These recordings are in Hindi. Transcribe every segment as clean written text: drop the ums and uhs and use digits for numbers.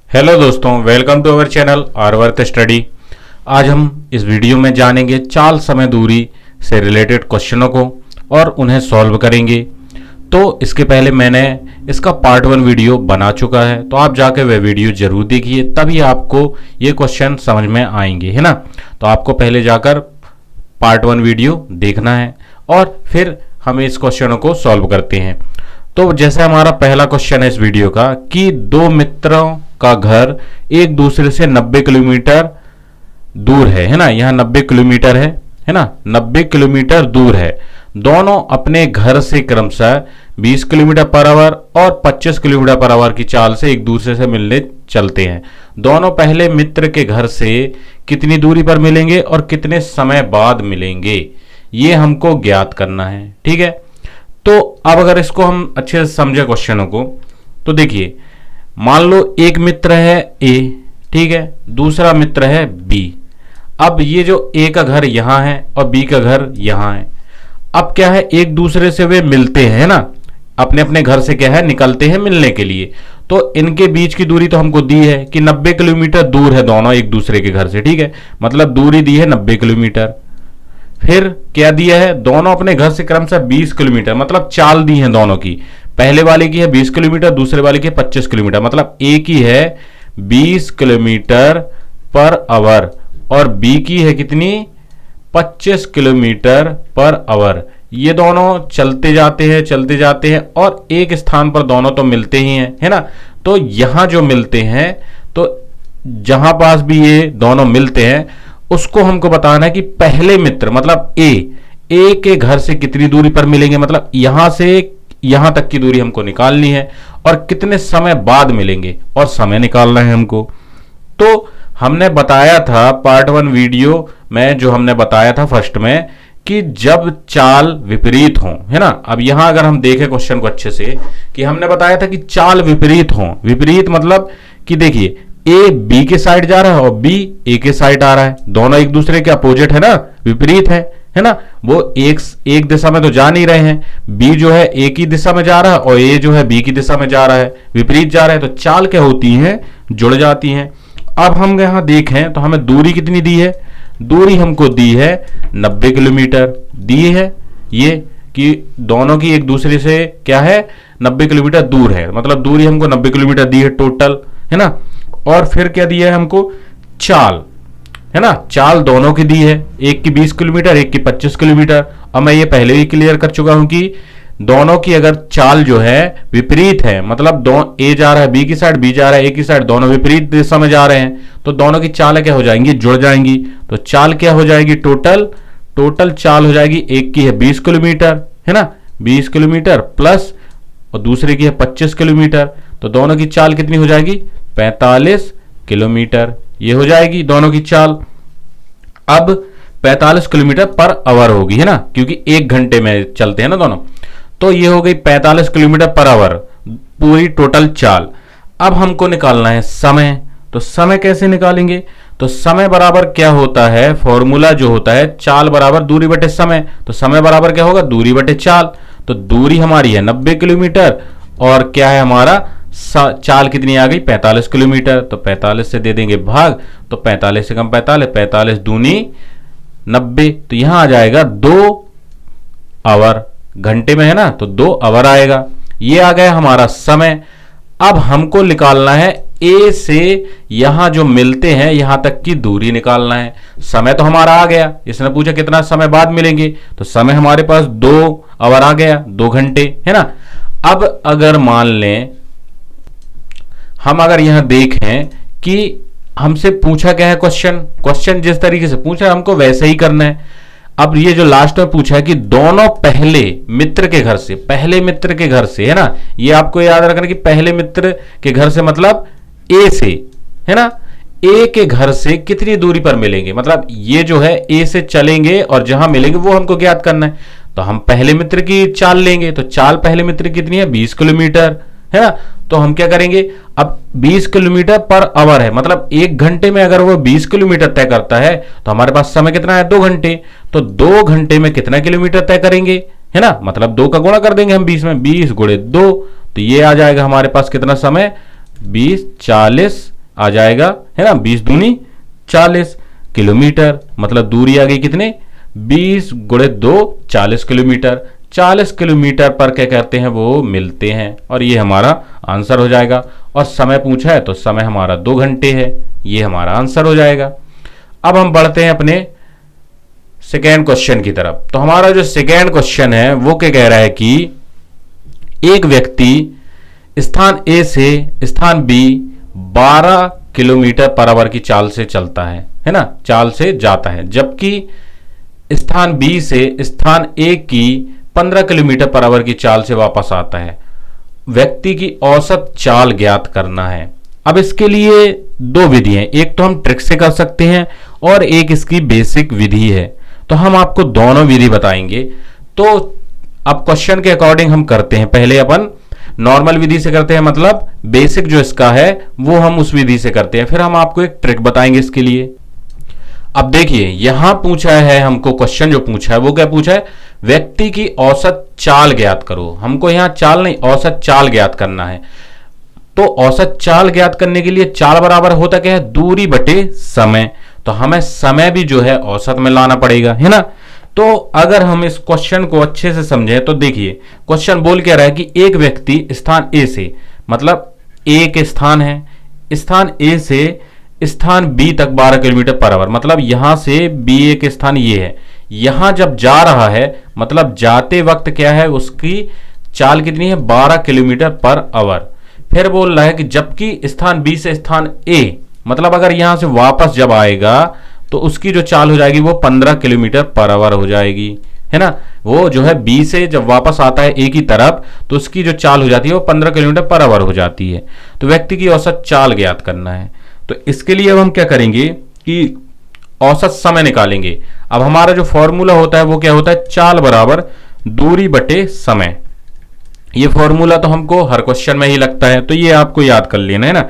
हेलो दोस्तों, welcome to our channel Aryavart study. आज हम इस वीडियो में जानेंगे चाल समय दूरी से रिलेटेड क्वेश्चनों को और उन्हें सॉल्व करेंगे। तो इसके पहले मैंने इसका पार्ट 1 वीडियो बना चुका है, तो आप जाके वह वीडियो जरूर देखिए, तभी आपको ये क्वेश्चन समझ में आएंगे, है ना। तो आपको पहले जाकर पार्ट 1 वीडियो देखना है और फिर हम इस क्वेश्चनों को सॉल्व करते हैं। तो जैसे हमारा पहला क्वेश्चन है इस वीडियो का कि दो मित्रों का घर एक दूसरे से 90 किलोमीटर दूर है ना। यहाँ 90 किलोमीटर है ना, 90 किलोमीटर दूर है। दोनों अपने घर से क्रमशः 20 किलोमीटर पर आवर और 25 किलोमीटर पर आवर की चाल से एक दूसरे से मिलने चलते हैं। दोनों पहले मित्र के घर से कितनी दूरी पर मिलेंगे और कितने समय बाद मिलेंगे, ये हमको ज्ञात करना है। ठीक है, तो अब अगर इसको हम अच्छे से समझे क्वेश्चनों को, तो देखिए, मान लो एक मित्र है ए, ठीक है, दूसरा मित्र है बी। अब ये जो ए का घर यहां है और बी का घर यहां है। अब क्या है, एक दूसरे से वे मिलते हैं ना, अपने अपने घर से क्या है निकलते हैं मिलने के लिए। तो इनके बीच की दूरी तो हमको दी है कि 90 किलोमीटर दूर है दोनों एक दूसरे के घर से। ठीक है, मतलब दूरी दी है 90 किलोमीटर। फिर क्या दिया है, दोनों अपने घर से क्रमशः 20 किलोमीटर, मतलब चाल दी है दोनों की। पहले वाले की है 20 किलोमीटर, दूसरे वाले की है 25 किलोमीटर, मतलब ए की है 20 किलोमीटर पर आवर और बी की है कितनी, 25 किलोमीटर पर आवर। ये दोनों चलते जाते हैं और एक स्थान पर दोनों तो मिलते ही हैं, है ना। तो यहां जो मिलते हैं, तो जहां पास भी ये दोनों मिलते हैं उसको हमको बताना है कि पहले मित्र मतलब ए के घर से कितनी दूरी पर मिलेंगे, मतलब यहां से यहां तक की दूरी हमको निकालनी है और कितने समय बाद मिलेंगे और समय निकालना है हमको। तो हमने बताया था पार्ट 1 वीडियो में, जो हमने बताया था फर्स्ट में, कि जब चाल विपरीत हो, है ना। अब यहां अगर हम देखें क्वेश्चन को अच्छे से, कि हमने बताया था कि चाल विपरीत हो। विपरीत मतलब कि देखिए, ए बी के साइड जा रहा है और बी ए के साइड आ रहा है, दोनों एक दूसरे के अपोजिट है ना, विपरीत है ना। वो एक दिशा में तो जा नहीं रहे हैं, बी जो है ए की दिशा में जा रहा है और ए जो है बी की दिशा में जा रहा है, विपरीत जा रहा है। तो चाल क्या होती है, जुड़ जाती हैं। अब हम यहां देखें तो हमें दूरी कितनी दी है, दूरी हमको दी है 90 किलोमीटर दी है, ये कि दोनों की एक दूसरे से क्या है 90 किलोमीटर दूर है, मतलब दूरी हमको 90 किलोमीटर दी है टोटल, है ना। और फिर क्या दिया है हमको, चाल, है ना, चाल दोनों की दी है, एक की 20 किलोमीटर एक की 25 किलोमीटर। अब मैं ये पहले ही क्लियर कर चुका हूं कि दोनों की अगर चाल जो है विपरीत है, मतलब ए जा रहा है बी की साइड, बी जा रहा है ए की साइड, दोनों विपरीत दिशा में जा रहे हैं, तो दोनों की चाल क्या हो जाएंगी, जुड़ जाएंगी। तो चाल क्या हो जाएगी, टोटल चाल हो जाएगी, एक की है 20 किलोमीटर, है ना, 20 किलोमीटर प्लस और दूसरे की है 25 किलोमीटर। तो दोनों की चाल कितनी हो जाएगी, 45 किलोमीटर, ये हो जाएगी दोनों की चाल। अब 45 किलोमीटर पर आवर होगी, है ना, क्योंकि 1 घंटे में चलते हैं ना दोनों। तो ये हो गई 45 किलोमीटर पर आवर पूरी टोटल चाल। अब हमको निकालना है समय। तो समय कैसे निकालेंगे, तो समय बराबर क्या होता है, फॉर्मूला जो होता है चाल बराबर दूरी बटे समय। तो समय बराबर क्या होगा, दूरी बटे चाल। तो दूरी हमारी है 90 किलोमीटर और क्या है हमारा चाल कितनी आ गई, 45 किलोमीटर। तो 45 से दे देंगे भाग, तो 45 से कम 45, 45 दूनी 90, तो यहां आ जाएगा 2 आवर, घंटे में है ना, तो 2 आवर आएगा। ये आ गया हमारा समय। अब हमको निकालना है ए से यहां जो मिलते हैं यहां तक की दूरी निकालना है। समय तो हमारा आ गया, इसने पूछा कितना समय बाद मिलेंगे, तो समय हमारे पास 2 आवर आ गया, 2 घंटे, है ना। अब अगर मान लें, हम अगर यहां देखें कि हमसे पूछा क्या है, क्वेश्चन जिस तरीके से पूछा हमको वैसे ही करना है। अब ये जो लास्ट में पूछा है कि दोनों पहले मित्र के घर से, है ना, ये आपको याद रखना कि पहले मित्र के घर से मतलब ए से, है ना, ए के घर से कितनी दूरी पर मिलेंगे, मतलब ये जो है ए से चलेंगे और जहां मिलेंगे वो हमको ज्ञात करना है। तो हम पहले मित्र की चाल लेंगे, तो चाल पहले मित्र कितनी है, 20 किलोमीटर, है ना। तो हम क्या करेंगे, अब 20 किलोमीटर पर आवर है, मतलब 1 घंटे में अगर वो 20 किलोमीटर तय करता है तो हमारे पास समय कितना है, 2 घंटे। तो 2 घंटे में कितना किलोमीटर तय करेंगे, है ना, मतलब 2 का गुणा कर देंगे हम 20 में, 20 गुणे 2, तो ये आ जाएगा हमारे पास कितना समय, 20 40 आ जाएगा, है ना, 20 दूनी 40 किलोमीटर, मतलब दूरी आ गई कितने, 20 गुणे 2 40 किलोमीटर। 40 किलोमीटर पर क्या कहते हैं, वो मिलते हैं, और ये हमारा आंसर हो जाएगा। और समय पूछा है तो समय हमारा 2 घंटे है, ये हमारा आंसर हो जाएगा। अब हम बढ़ते हैं अपने सेकेंड क्वेश्चन की तरफ। तो हमारा जो सेकेंड क्वेश्चन है वो क्या कह रहा है कि एक व्यक्ति स्थान ए से स्थान बी 12 किलोमीटर पर आवर की चाल से चलता है ना, चाल से जाता है, जबकि स्थान बी से स्थान ए की 15 किलोमीटर पर आवर की चाल से वापस आता है। व्यक्ति की औसत चाल ज्ञात करना है। अब इसके लिए दो विधि हैं, एक तो हम ट्रिक से कर सकते हैं और एक इसकी बेसिक विधि है। तो हम आपको दोनों विधि बताएंगे। तो अब क्वेश्चन के अकॉर्डिंग हम करते हैं। पहले अपन नॉर्मल विधि से करते हैं, मतलब बेसिक जो इसका है वो हम उस विधि से करते हैं, फिर हम आपको एक ट्रिक बताएंगे इसके लिए। अब देखिए यहां पूछा है हमको, क्वेश्चन जो पूछा है वो क्या पूछा है, व्यक्ति की औसत चाल ज्ञात करो। हमको यहां चाल नहीं, औसत चाल ज्ञात करना है। तो औसत चाल ज्ञात करने के लिए चाल बराबर होता क्या है, दूरी बटे समय। तो हमें समय भी जो है औसत में लाना पड़ेगा, है ना। तो अगर हम इस क्वेश्चन को अच्छे से समझें तो देखिए क्वेश्चन बोल क्या रहा है कि एक व्यक्ति स्थान ए से, मतलब ए के स्थान है, स्थान ए से स्थान बी तक 12 किलोमीटर पर आवर, मतलब यहां से बी ए के स्थान ये है, यहां जब जा रहा है मतलब जाते वक्त क्या है, उसकी चाल कितनी है, 12 किलोमीटर पर आवर। फिर बोल रहा है कि जबकि स्थान बी से स्थान ए, मतलब अगर यहां से वापस जब आएगा तो उसकी जो चाल हो जाएगी वो 15 किलोमीटर पर आवर हो जाएगी, है ना। वो जो है बी से जब वापस आता है ए की तरफ तो उसकी जो चाल हो जाती है वो 15 किलोमीटर पर आवर हो जाती है। तो व्यक्ति की औसत चाल ज्ञात करना है। तो इसके लिए अब हम क्या करेंगे कि औसत समय निकालेंगे। अब हमारा जो फॉर्मूला होता है वो क्या होता है, चाल बराबर दूरी बटे समय। ये फॉर्मूला तो हमको हर क्वेश्चन में ही लगता है, तो ये आपको याद कर लेना है ना।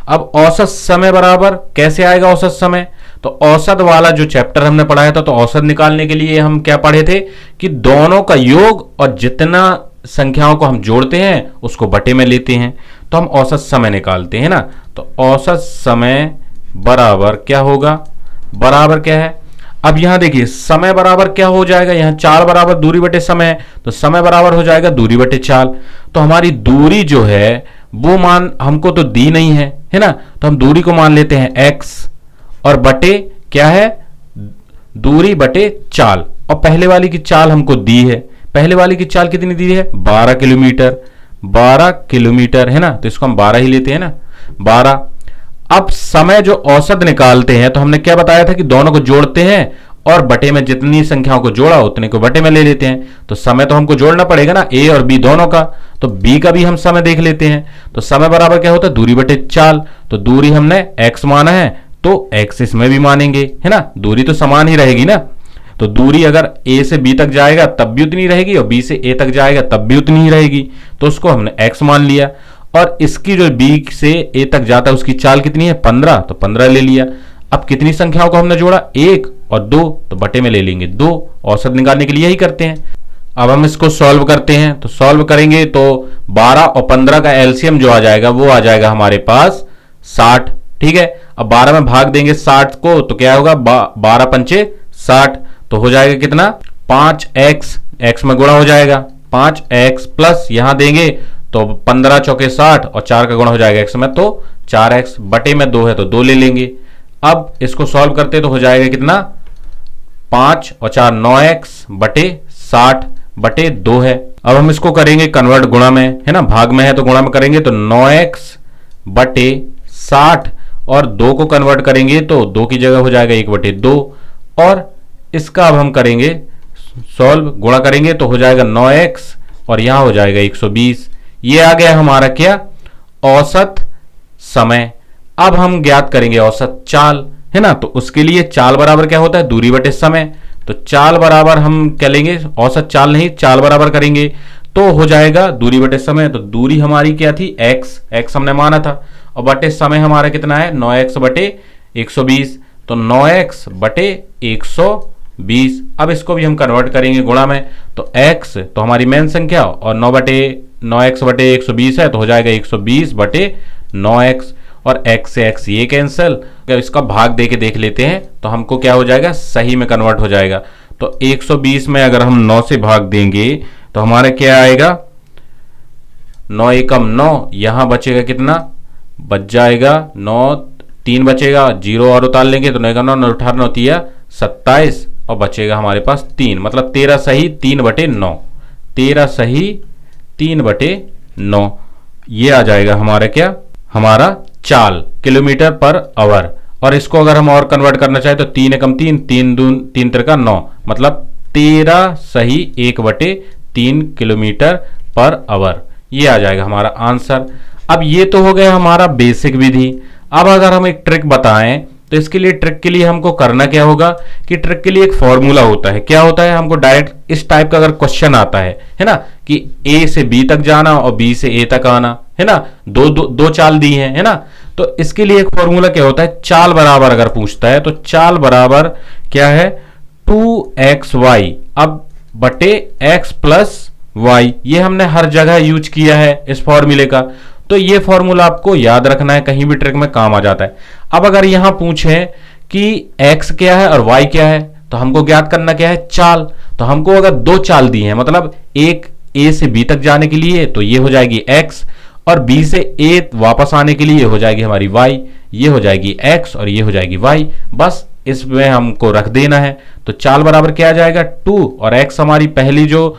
अब औसत समय बराबर कैसे आएगा औसत समय, तो औसत वाला जो चैप्टर हमने पढ़ाया था, तो औसत निकालने के लिए हम क्या पढ़े थे कि दोनों का योग और जितना संख्याओं को हम जोड़ते हैं उसको बटे में लेते हैं, तो हम औसत समय निकालते हैं ना। तो औसत समय बराबर क्या होगा, बराबर क्या है, अब यहां देखिए समय बराबर क्या हो जाएगा, यहां चाल बराबर दूरी बटे समय, तो समय बराबर हो जाएगा दूरी बटे चाल। तो हमारी दूरी जो है वो मान हमको तो दी नहीं है ना, तो हम दूरी को मान लेते हैं x, और बटे क्या है, दूरी बटे चाल। और पहले वाली की चाल हमको दी है, पहले वाली की चाल कितनी दी है, 12 किलोमीटर, 12 किलोमीटर, है ना। तो इसको हम 12 ही लेते हैं ना, 12। अब समय जो औसत निकालते हैं तो हमने क्या बताया था कि दोनों को जोड़ते हैं और बटे में जितनी संख्याओं को जोड़ा उतने को बटे में ले लेते हैं। तो समय तो हमको जोड़ना पड़ेगा ना, ए और बी दोनों का, तो बी का भी हम समय देख लेते हैं। तो समय बराबर क्या होता है, दूरी बटे चाल। तो दूरी हमने x माना है तो x इसमें भी मानेंगे, है ना, दूरी तो समान ही रहेगी ना। तो दूरी अगर a से b तक जाएगा तब भी उतनी रहेगी और b से a तक जाएगा तब भी उतनी ही रहेगी, तो उसको हमने x मान लिया। और इसकी जो b से a तक जाता है उसकी चाल कितनी है, 15, तो 15 ले लिया। अब कितनी संख्याओं को हमने जोड़ा, 1 और 2, तो बटे में ले लेंगे 2। औसत निकालने के लिए यही करते हैं। अब हम इसको सॉल्व करते हैं, तो सॉल्व करेंगे तो 12 और 15 का एलसीएम जो आ जाएगा वो आ जाएगा हमारे पास 60, ठीक है। अब 12 में भाग देंगे 60 को तो क्या होगा, 12 पंचे 60, तो हो जाएगा कितना, 5x, x में गुणा हो जाएगा 5x, प्लस यहां देंगे तो 15 चौके 60 और 4 का गुणा हो जाएगा x में, तो 4x, बटे में 2 है तो 2 ले लेंगे। अब इसको सॉल्व करते तो हो जाएगा कितना, 5 और 4 9x बटे 60 बटे 2 है। अब हम इसको करेंगे कन्वर्ट गुणा में, है ना, भाग में है तो गुणा में करेंगे तो 9x बटे 60, और 2 को कन्वर्ट करेंगे तो 2 की जगह हो जाएगा 1 बटे 2। और इसका अब हम करेंगे सॉल्व, गुणा करेंगे तो हो जाएगा 9x और यहां हो जाएगा 120। ये आ गया हमारा क्या, औसत समय। अब हम ज्ञात करेंगे औसत चाल, है ना। तो उसके लिए चाल बराबर क्या होता है, दूरी बटे समय। तो चाल बराबर हम क्या लेंगे, औसत चाल नहीं चाल बराबर करेंगे तो हो जाएगा दूरी बटे समय। तो दूरी हमारी क्या थी, x हमने माना था, और बटे समय हमारा कितना है, 9x बटे 120, तो 9x बटे 120। अब इसको भी हम कन्वर्ट करेंगे गुणा में, तो x तो हमारी मेन संख्या और 9x बटे 120 है तो हो जाएगा 120 बटे 9x। और x से x ये कैंसिल, इसका भाग दे के देख लेते हैं तो हमको क्या हो जाएगा, सही में कन्वर्ट हो जाएगा। तो 120 में अगर हम 9 से भाग देंगे तो हमारा क्या आएगा, 9 एकम 9, यहां बचेगा कितना, बच जाएगा 9, 3 बचेगा, 0 और उतार लेंगे तो 9 एकम 9, 9 18 9 तिया 27 और बचेगा हमारे पास 3, मतलब 13 सही 3/9, 13 सही 3/9, ये आ जाएगा हमारा क्या, हमारा चाल किलोमीटर पर आवर। और इसको अगर हम और कन्वर्ट करना चाहे तो 3 एकम 3, 3 दून 3 त्रिका 9, मतलब 13 सही 1/3 किलोमीटर पर आवर, ये आ जाएगा हमारा आंसर। अब ये तो हो गया हमारा बेसिक विधि। अब अगर हम एक ट्रिक बताएं तो इसके लिए, ट्रिक के लिए हमको करना क्या होगा कि ट्रिक के लिए एक फॉर्मूला होता है। क्या होता है, हमको डायरेक्ट इस टाइप का अगर क्वेश्चन आता है ना, कि ए से बी तक जाना और बी से ए तक आना है ना, दो चाल दी है ना, तो इसके लिए एक फॉर्मूला क्या होता है, चाल बराबर अगर पूछता है तो चाल बराबर क्या है, 2xy अब बटे x प्लस y, ये हमने हर जगह यूज किया है इस फॉर्मूले का, तो ये फॉर्मूला आपको याद रखना है, कहीं भी ट्रिक में काम आ जाता है। अब अगर यहां पूछे कि x क्या है और y क्या है तो हमको ज्ञात करना क्या है, चाल। तो हमको अगर दो चाल दी है, मतलब एक a से b तक जाने के लिए तो ये हो जाएगी x, और b से a वापस आने के लिए हो जाएगी हमारी y, ये हो जाएगी x और ये हो जाएगी y, बस इसमें हमको रख देना है। तो चाल बराबर क्या आ जाएगा, 2, और x हमारी पहली जो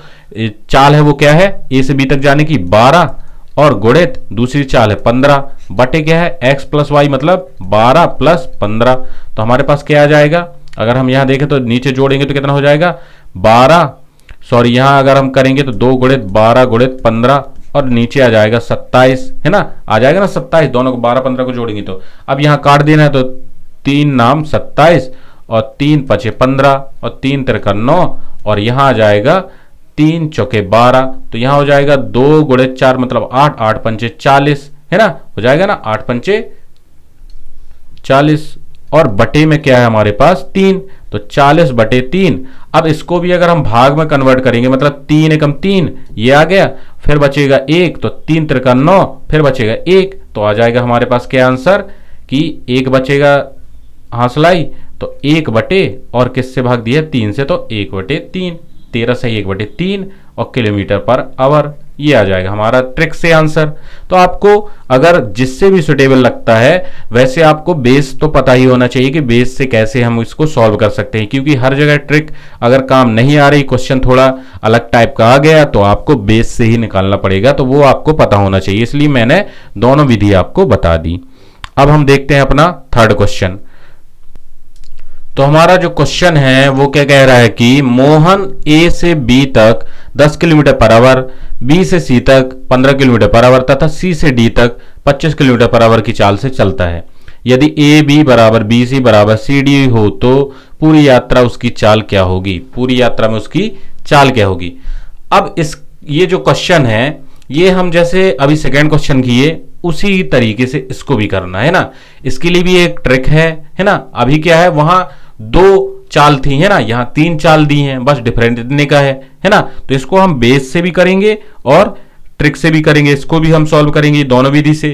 चाल है वो क्या है, a से b तक जाने की 12, और गुणित दूसरी चाल है 15, बटे क्या है x प्लस वाई, मतलब 12 प्लस 15। तो हमारे पास क्या आ जाएगा, अगर हम यहां देखें तो नीचे जोड़ेंगे तो कितना हो जाएगा, 12, सॉरी यहां अगर हम करेंगे तो 2 गुणित 12 गुणित 15, और नीचे आ जाएगा 27, है ना, आ जाएगा ना 27, दोनों को 12 15 को जोड़ेंगे तो। अब यहां काट देना है तो 3 नाम 27 और 3 पचे 15 और 3 तिरका 9, और यहां आ जाएगा 3 चौके 12, तो यहां हो जाएगा 2 गुणित 4 मतलब 8, 8 पंचे 40, है ना, हो जाएगा ना 8 पंचे 40, और बटे में क्या है हमारे पास 3, तो 40 बटे 3। अब इसको भी अगर हम भाग में कन्वर्ट करेंगे, मतलब 3 एकम 3 ये आ गया, फिर बचेगा 1, तो 3 त्रिका 9, फिर बचेगा 1, तो आ जाएगा हमारे पास क्या आंसर कि 1 बचेगा हासलाई, तो 1 बटे और किससे भाग दिया 3 से, तो 1/3, 13 सही 1/3 और किलोमीटर पर आवर, ये आ जाएगा हमारा ट्रिक से आंसर। तो आपको अगर जिससे भी सुटेबल लगता है, वैसे आपको बेस तो पता ही होना चाहिए कि बेस से कैसे हम इसको सॉल्व कर सकते हैं, क्योंकि हर जगह ट्रिक अगर काम नहीं आ रही, क्वेश्चन थोड़ा अलग टाइप का आ गया तो आपको बेस से ही निकालना पड़ेगा, तो वो आपको पता होना चाहिए, इसलिए मैंने दोनों विधि आपको बता दी। अब हम देखते हैं अपना थर्ड क्वेश्चन। तो हमारा जो क्वेश्चन है वो क्या कह रहा है कि मोहन ए से बी तक 10 किलोमीटर पर आवर, बी से सी तक 15 किलोमीटर पर आवर तथा सी से डी तक 25 किलोमीटर पर आवर की चाल से चलता है। यदि ए बी बराबर बी सी बराबर सी डी हो तो पूरी यात्रा उसकी चाल क्या होगी, पूरी यात्रा में उसकी चाल क्या होगी। अब ये जो क्वेश्चन है ये हम जैसे अभी सेकेंड क्वेश्चन किए उसी तरीके से इसको भी करना है ना। इसके लिए भी एक ट्रिक है ना। अभी क्या है, वहां 2 चाल थी है ना, यहां 3 चाल दी हैं, बस डिफरेंट इतने का है ना। तो इसको हम बेस से भी करेंगे और ट्रिक से भी करेंगे, इसको भी हम सॉल्व करेंगे दोनों विधि से।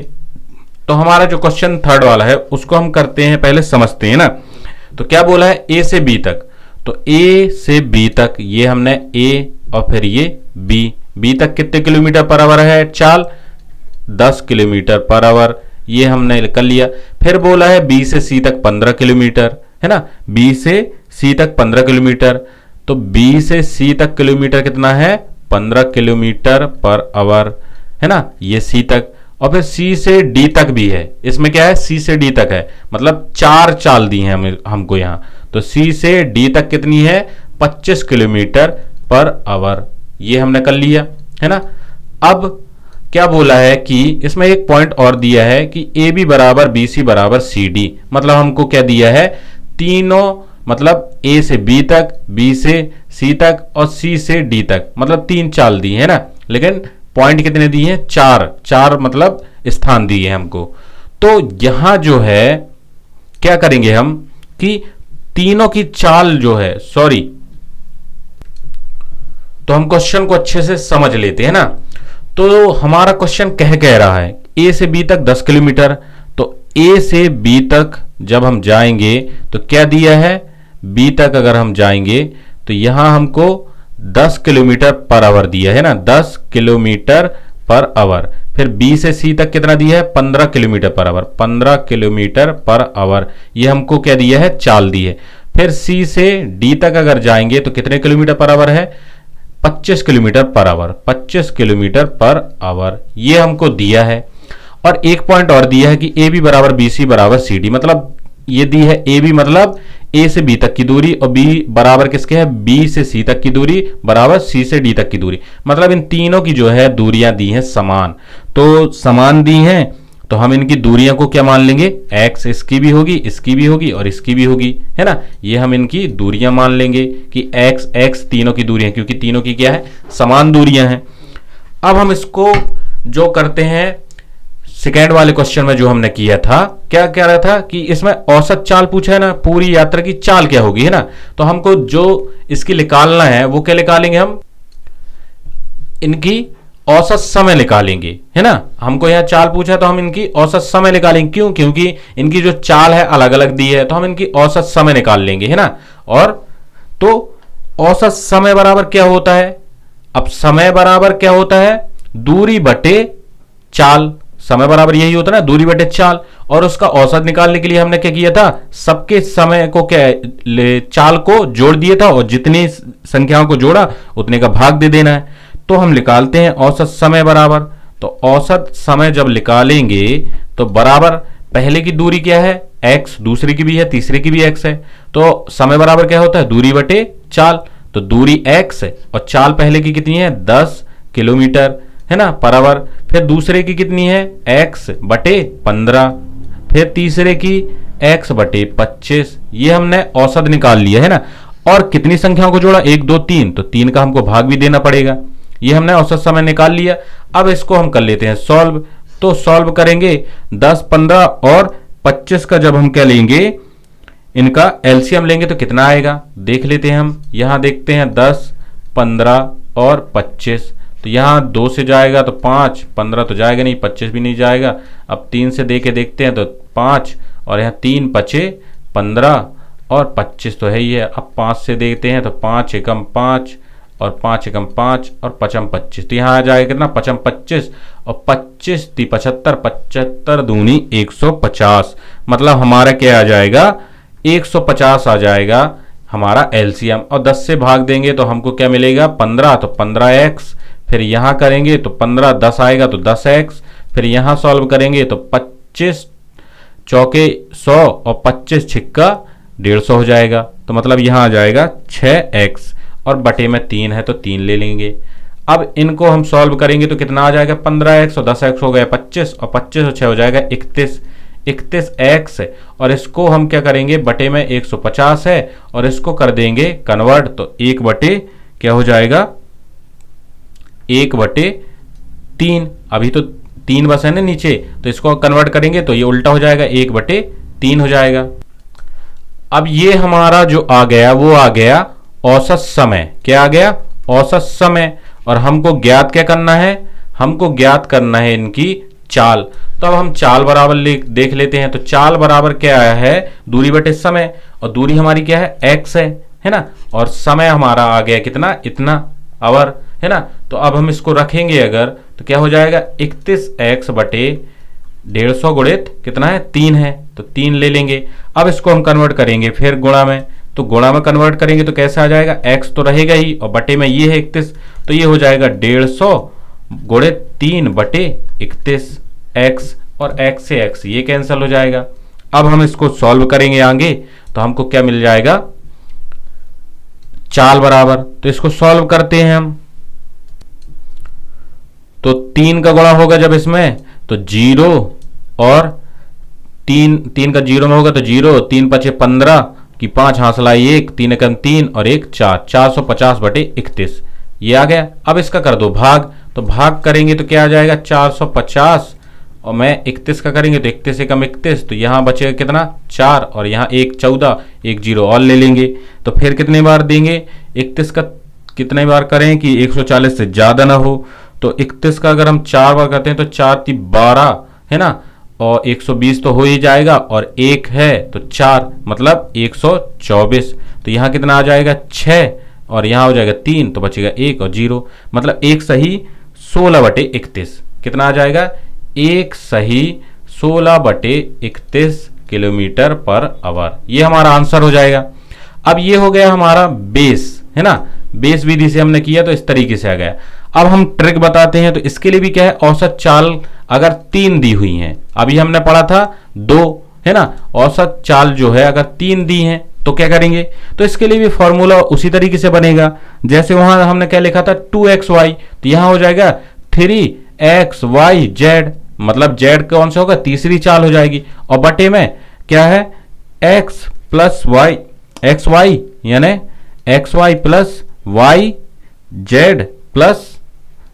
तो हमारा जो क्वेश्चन थर्ड वाला है उसको हम करते हैं, पहले समझते हैं ना। तो क्या बोला है, ए से बी तक, तो ए से बी तक ये हमने ए और फिर ये बी तक कितने किलोमीटर पर आवर है चाल, 10 किलोमीटर पर आवर, ये हमने कर लिया। फिर बोला है बी से सी तक 15 किलोमीटर है ना, बी से सी तक 15 किलोमीटर, तो बी से सी तक किलोमीटर कितना है 15 किलोमीटर पर आवर है ना, ये सी तक। और फिर सी से डी तक भी है, इसमें क्या है सी से डी तक है, मतलब 4 चाल दी हैं हमको यहाँ। तो सी से डी तक कितनी है 25 किलोमीटर पर आवर, ये हमने कर लिया है ना। अब क्या बोला है कि इसमें एक पॉइंट और दिया है कि ए बी बराबर बी सी बराबर सी डी, मतलब हमको क्या दिया है तीनों, मतलब ए से बी तक, बी से सी तक और सी से डी तक, मतलब 3 चाल दी है ना, लेकिन पॉइंट कितने दिए हैं 4 मतलब स्थान दिए हमको। तो यहां जो है क्या करेंगे हम कि तीनों की चाल जो है, सॉरी, तो हम क्वेश्चन को अच्छे से समझ लेते हैं ना। तो हमारा क्वेश्चन कह रहा है ए से बी तक 10 किलोमीटर, तो ए से बी तक जब हम जाएंगे तो क्या दिया है, बी तक अगर हम जाएंगे तो यहां हमको 10 किलोमीटर पर आवर दिया है ना, 10 किलोमीटर पर आवर। फिर बी से सी तक कितना दिया है, 15 kilometre per hour, 15 kilometre per hour, ये हमको क्या दिया है, चाल दी है। फिर सी से डी तक अगर जाएंगे तो कितने किलोमीटर पर आवर है, 25 kilometre per hour, 25 kilometre per hour, ये हमको दिया है। और एक पॉइंट और दिया है कि ए बी बराबर बी सी बराबर सी डी, मतलब ये दी है ए बी मतलब ए से बी तक की दूरी, और बी बराबर किसके है, बी से सी तक की दूरी बराबर सी से डी तक की दूरी, मतलब इन तीनों की जो है दूरियां दी हैं समान। तो समान दी हैं तो हम इनकी दूरियां को क्या मान लेंगे, x, इसकी भी होगी, इसकी भी होगी और इसकी भी होगी, है ना, ये हम इनकी दूरियां मान लेंगे कि x x तीनों की दूरियां, क्योंकि तीनों की क्या है, समान दूरियां हैं। अब हम इसको जो करते हैं सेकेंड वाले क्वेश्चन में जो हमने किया था, क्या कह रहा था कि इसमें औसत चाल पूछा है ना, पूरी यात्रा की चाल क्या होगी, है ना, तो हमको जो इसकी निकालना है वो क्या निकालेंगे, हम इनकी औसत समय निकालेंगे, है ना। हमको यहां चाल पूछा है तो हम इनकी औसत समय निकालेंगे, क्यों, क्योंकि इनकी जो चाल है अलग अलग दी है, तो हम इनकी औसत समय निकाल लेंगे, है ना। और तो औसत समय बराबर क्या होता है, अब समय बराबर क्या होता है, दूरी बटे चाल, समय बराबर यही होता है ना, दूरी बटे चाल। और उसका औसत निकालने के लिए हमने क्या किया था, सबके समय को क्या चाल को जोड़ दिया था, और जितनी संख्याओं को जोड़ा उतने का भाग दे देना है। तो हम निकालते हैं औसत समय बराबर, तो औसत समय जब निकालेंगे तो बराबर पहले की दूरी क्या है, x, दूसरे की भी है, तीसरे की भी x है, तो समय बराबर क्या होता है, दूरी बटे चाल। तो दूरी x है और चाल पहले की कितनी है, 10 किलोमीटर, है ना, पर आवर। फिर दूसरे की कितनी है, x बटे 15, फिर तीसरे की x बटे 25, ये हमने औसत निकाल लिया, है ना। और कितनी संख्याओं को जोड़ा, 1 2 3, तो 3 का हमको भाग भी देना पड़ेगा। ये हमने औसत समय निकाल लिया। अब इसको हम कर लेते हैं सॉल्व, तो सॉल्व करेंगे 10 15 और 25 का जब हम क्या लेंगे, इनका एलसीएम लेंगे तो कितना आएगा, देख लेते हैं हम। यहां देखते हैं 10 15 और 25, तो यहां 2 से जाएगा तो 5, 15 तो जाएगा नहीं, 25 भी नहीं जाएगा। अब 3 से दे के देखते हैं तो 5, और यहाँ 3 5 15 और 25 तो है ही है। अब 5 से देखते हैं तो 5 एकम 5 और 5 एकम 5 और 5 25, तो यहाँ आ जाएगा कितना, 5 25 और 25 × 75, 75 दूनी 150, मतलब हमारा क्या आ जाएगा, 150 आ जाएगा हमारा एलसीएम। और 10 से भाग देंगे तो हमको क्या मिलेगा, 15, तो 15x, फिर यहां करेंगे तो 15 10 आएगा तो 10x, फिर यहां सॉल्व करेंगे तो 25 चौके 100 और 25 छिक्का 150 हो जाएगा, तो मतलब यहां आ जाएगा 6x, और बटे में 3 है तो 3 ले लेंगे। अब इनको हम सॉल्व करेंगे तो कितना आ जाएगा, 15x और 10x हो गया 25, और 25 और 6 हो जाएगा 31, 31x है। और इसको हम क्या करेंगे, बटे में 150 है और इसको कर देंगे कन्वर्ट, तो 1 बटे क्या हो जाएगा, 1 बटे 3, अभी तो 3 बस है ना नीचे, तो इसको कन्वर्ट करेंगे तो ये उल्टा हो जाएगा, 1 बटे 3 हो जाएगा। अब ये हमारा जो आ गया वो आ गया औसत समय, क्या आ गया, औसत समय। और हमको ज्ञात क्या करना है, हमको ज्ञात करना है इनकी चाल। तो अब हम चाल बराबर देख लेते हैं, तो चाल बराबर क्या आया है, दूरी बटे समय, और दूरी हमारी क्या है, x है ना, और समय हमारा आ गया कितना, इतना आवर, है ना। तो अब हम इसको रखेंगे अगर तो क्या हो जाएगा, 31x बटे 150 गुणित कितना है, 3 है, तो 3 ले लेंगे। अब इसको हम कन्वर्ट करेंगे फिर गुणा में, तो गुणा में कन्वर्ट करेंगे तो कैसे आ जाएगा, x तो रहेगा ही और बटे में ये है 31, तो ये हो जाएगा 150 गुणित 3 बटे 31x, और x से x ये कैंसिल हो जाएगा। अब हम इसको सॉल्व करेंगे आगे तो हमको क्या मिल जाएगा, चाल बराबर, तो इसको सॉल्व करते हैं हम। तो 3 का गुणा होगा जब इसमें तो 0 और 3 का 0 में होगा तो 0, 3 5 15 की 5 हासिल आई 1, 3 एकम 3 और 1 4, 450 बटे 31 ये आ गया। अब इसका कर दो भाग, तो भाग करेंगे तो क्या आ जाएगा, 450 और मैं 31 का करेंगे तो 31 एकम 31, तो यहाँ बचेगा कितना 4, और यहाँ 1 14, 1 0 और ले लेंगे, तो फिर कितने बार देंगे, 31 का कितने बार करें कि 140 से ज़्यादा ना हो। तो 31 का अगर हम 4 बार करते हैं तो 4 × 3 12 है ना, और 120 तो हो ही जाएगा, और 1 है तो 4 मतलब 124। तो यहाँ कितना आ जाएगा 6, और यहाँ हो जाएगा 3, तो बचेगा 1 और 0, मतलब 1 सही 16/31। कितना आ जाएगा 1 सही 16/31 किलोमीटर पर आवर। ये हमारा आंसर हो जाएगा। अब ये हो गया हमारा बेस, है ना, बेस विधि से हमने किया तो इस तरीके से आ गया। अब हम ट्रिक बताते हैं। तो इसके लिए भी क्या है, औसत चाल अगर 3 दी हुई हैं, अभी हमने पढ़ा था 2, है ना, औसत चाल जो है अगर 3 दी हैं तो क्या करेंगे, तो इसके लिए भी फॉर्मूला उसी तरीके से बनेगा। जैसे वहां हमने क्या लिखा था 2xy, तो यहां हो जाएगा 3xyz, मतलब z कौन सा होगा, तीसरी चाल हो जाएगी, और बटे में क्या है x plus Y, X Y यानी X Y plus Y Z plus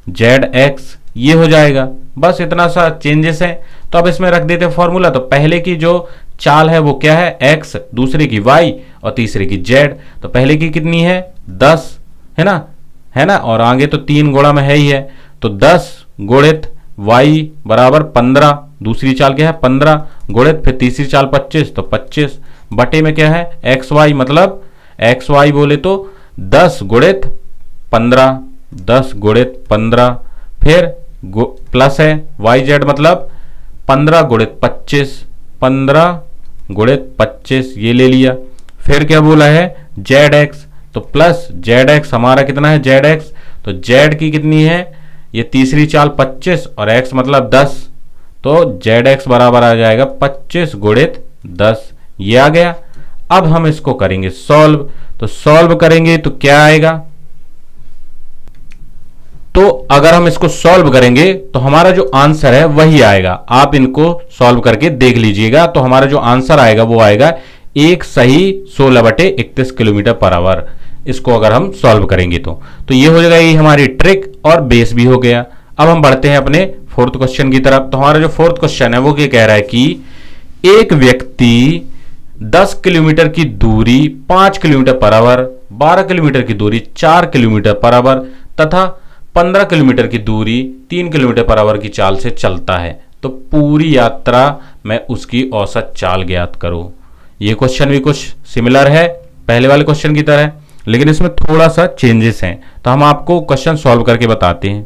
Z X, ये हो जाएगा। बस इतना सा चेंजेस है। तो अब इसमें रख देते हैं फॉर्मूला। तो पहले की जो चाल है वो क्या है x, दूसरे की y और तीसरे की z। तो पहले की कितनी है 10, है ना, और आगे तो 3 गुणा में है ही है, तो 10 गुणित y बराबर 15, दूसरी चाल क्या है 15 गुणित फिर तीसरी चाल 25, तो 25 बटे में क्या है एक्स वाई, मतलब एक्स वाई बोले तो 10 गुणित 15, 10 गुणित 15, फिर प्लस है वाई जेड मतलब 15 गुणित 25, 15 गुणित 25 ये ले लिया। फिर क्या बोला है जेड एक्स, तो प्लस जेड एक्स हमारा कितना है जेड एक्स, तो जेड की कितनी है ये तीसरी चाल 25 और एक्स मतलब 10, तो जेड एक्स बराबर आ जाएगा 25 गुणित 10, ये आ गया। अब हम इसको करेंगे सॉल्व। तो सॉल्व करेंगे तो क्या आएगा, तो अगर हम इसको सॉल्व करेंगे तो हमारा जो आंसर है वही आएगा। आप इनको सॉल्व करके देख लीजिएगा। तो हमारा जो आंसर आएगा वो आएगा 1 सही 16/31 किलोमीटर पर आवर। इसको अगर हम सॉल्व करेंगे तो ये हो जाएगा, ये हमारी ट्रिक और बेस भी हो गया। अब हम बढ़ते हैं अपने फोर्थ क्वेश्चन की तरफ। तो हमारा जो फोर्थ क्वेश्चन है वो क्या कह रहा है कि एक व्यक्ति 10 किलोमीटर की दूरी 5 किलोमीटर पर आवर, 12 किलोमीटर की दूरी 4 किलोमीटर पर आवर तथा 15 किलोमीटर की दूरी 3 किलोमीटर पर आवर की चाल से चलता है। तो पूरी यात्रा में उसकी औसत चाल ज्ञात करो। ये क्वेश्चन भी कुछ सिमिलर है पहले वाले क्वेश्चन की तरह, लेकिन इसमें थोड़ा सा चेंजेस हैं। तो हम आपको क्वेश्चन सॉल्व करके बताते हैं।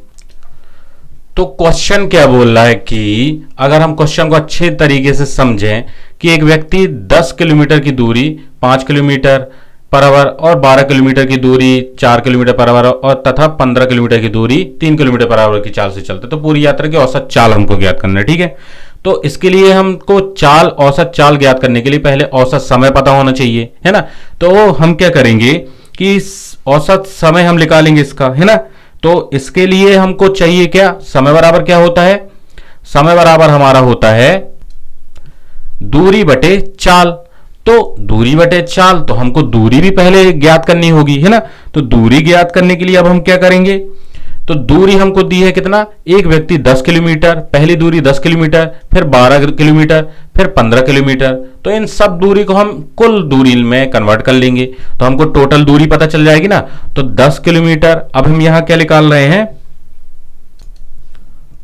तो क्वेश्चन क्या बोल रहा है कि अगर हम क्वेश्चन को अच्छे तरीके से समझें कि एक व्यक्ति 10 किलोमीटर की दूरी 5 किलोमीटर पर आवर और 12 किलोमीटर की दूरी 4 किलोमीटर पर आवर और तथा 15 किलोमीटर की दूरी 3 किलोमीटर पर आवर की चाल से चलते हैं। तो पूरी यात्रा की औसत चाल हमको ज्ञात करना है, ठीक है। तो इसके लिए हमको औसत चाल ज्ञात करने के लिए पहले औसत समय पता होना चाहिए, है ना। तो हम क्या करेंगे कि औसत समय हम निकालेंगे इसका, है ना। तो इसके लिए हमको चाहिए क्या, समय बराबर क्या होता है, समय बराबर हमारा होता है दूरी बटे चाल। तो दूरी बटे चाल, तो हमको दूरी भी पहले ज्ञात करनी होगी, है ना। तो दूरी ज्ञात करने के लिए अब हम क्या करेंगे, तो दूरी हमको दी है कितना, एक व्यक्ति 10 किलोमीटर, पहली दूरी 10 किलोमीटर, फिर 12 किलोमीटर, फिर 15 किलोमीटर। तो इन सब दूरी को हम कुल दूरी में कन्वर्ट कर लेंगे तो हमको टोटल दूरी पता चल जाएगी ना। तो 10 किलोमीटर, अब हम यहां क्या निकाल रहे हैं,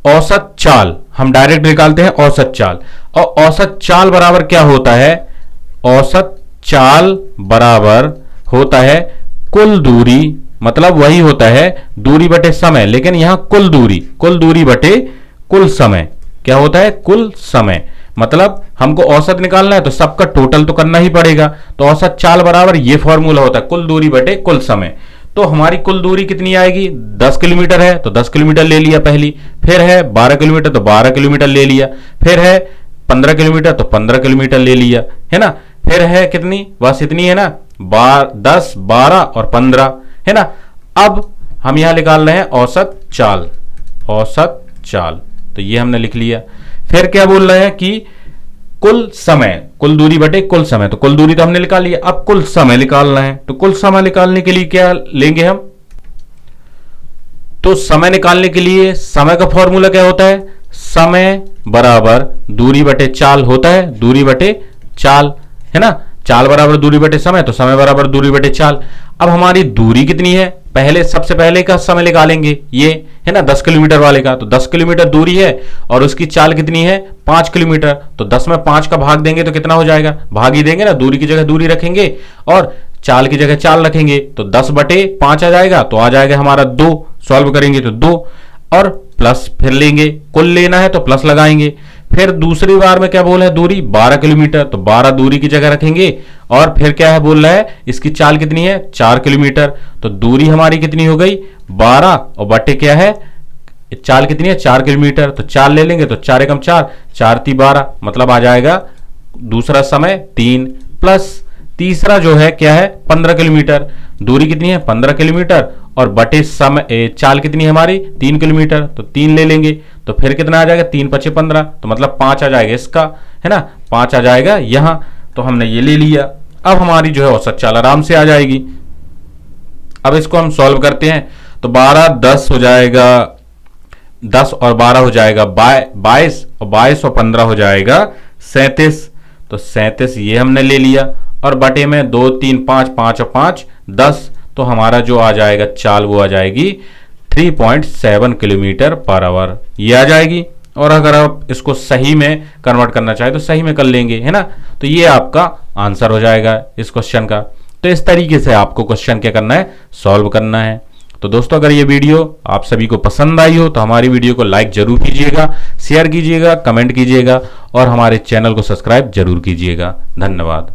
औसत चाल। हम डायरेक्ट निकालते हैं औसत चाल, और औसत चाल बराबर क्या होता है, औसत चाल बराबर होता है कुल दूरी, मतलब वही होता है दूरी बटे समय, लेकिन यहां कुल दूरी बटे कुल समय क्या होता है, कुल समय। मतलब हमको औसत निकालना है तो सबका टोटल तो करना ही पड़ेगा। तो औसत चाल बराबर ये फॉर्मूला होता है कुल दूरी बटे कुल समय। तो हमारी कुल दूरी कितनी आएगी, 10 किलोमीटर है तो 10 किलोमीटर ले लिया पहली, फिर है 12 किलोमीटर तो 12 किलोमीटर ले लिया, फिर है 15 किलोमीटर तो 15 किलोमीटर ले लिया, है ना। फिर है कितनी, बस इतनी है ना, 10, 12 और 15, है ना। अब हम यहां निकाल रहे हैं औसत चाल, औसत चाल। तो ये हमने लिख लिया। फिर क्या बोल रहे हैं कि कुल समय, कुल दूरी बटे कुल समय। तो कुल दूरी तो हमने निकाल लिया, अब कुल समय निकालना है। तो कुल समय निकालने के लिए क्या लेंगे हम, तो समय निकालने के लिए समय का फॉर्मूला क्या होता है, समय बराबर दूरी बटे चाल होता है, दूरी बटे चाल, है ना। चाल बराबर दूरी बटे समय, तो समय बराबर दूरी बटे चाल। अब हमारी दूरी कितनी है पहले सबसे पहले का समय निकालेंगे, ये है ना 10 किलोमीटर वाले का। तो 10 किलोमीटर दूरी है और उसकी चाल कितनी है 5 किलोमीटर। तो 10 में 5 का भाग देंगे तो कितना हो जाएगा, भाग ही देंगे ना, दूरी की जगह दूरी रखेंगे और चाल की जगह चाल रखेंगे। तो 10/5 आ जाएगा, तो आ जाएगा हमारा 2। सॉल्व करेंगे तो 2 और प्लस फिर लेंगे, कुल लेना है तो प्लस लगाएंगे। फिर दूसरी बार में क्या बोला है, दूरी 12 किलोमीटर, तो 12 दूरी की जगह रखेंगे और फिर क्या है बोल रहा है, इसकी चाल कितनी है 4 किलोमीटर। तो दूरी हमारी कितनी हो गई 12 और बटे क्या है चाल कितनी है 4 किलोमीटर। तो 4 ले लेंगे तो 4 एकम 4, 4 × 12, मतलब आ जाएगा दूसरा समय 3 प्लस तीसरा जो है क्या है 15 किलोमीटर। दूरी कितनी है 15 किलोमीटर और बटे समय चाल कितनी है हमारी 3 किलोमीटर। तो 3 ले लेंगे तो फिर कितना आ जाएगा 3 × 5 = 15, तो मतलब 5 आ जाएगा इसका, है ना, 5 आ जाएगा यहां। तो हमने ये ले लिया। अब हमारी जो है औसत चाल आराम से आ जाएगी। अब इसको हम सॉल्व करते हैं तो 12 10 हो जाएगा, 10 और 12 हो जाएगा 22 और 22 और 15 हो जाएगा 37। तो 37 ये हमने ले लिया और बटे में 2 3 5 5 और 5 10। तो हमारा जो आ जाएगा चाल वो आ जाएगी 3.7 किलोमीटर पर आवर, ये आ जाएगी। और अगर आप इसको सही में कन्वर्ट करना चाहे तो सही में कर लेंगे, है ना। तो ये आपका आंसर हो जाएगा इस क्वेश्चन का। तो इस तरीके से आपको क्वेश्चन क्या करना है, सॉल्व करना है। तो दोस्तों अगर ये वीडियो आप सभी को पसंद आई हो तो हमारी वीडियो को लाइक जरूर कीजिएगा, शेयर कीजिएगा, कमेंट कीजिएगा और हमारे चैनल को सब्सक्राइब जरूर कीजिएगा। धन्यवाद।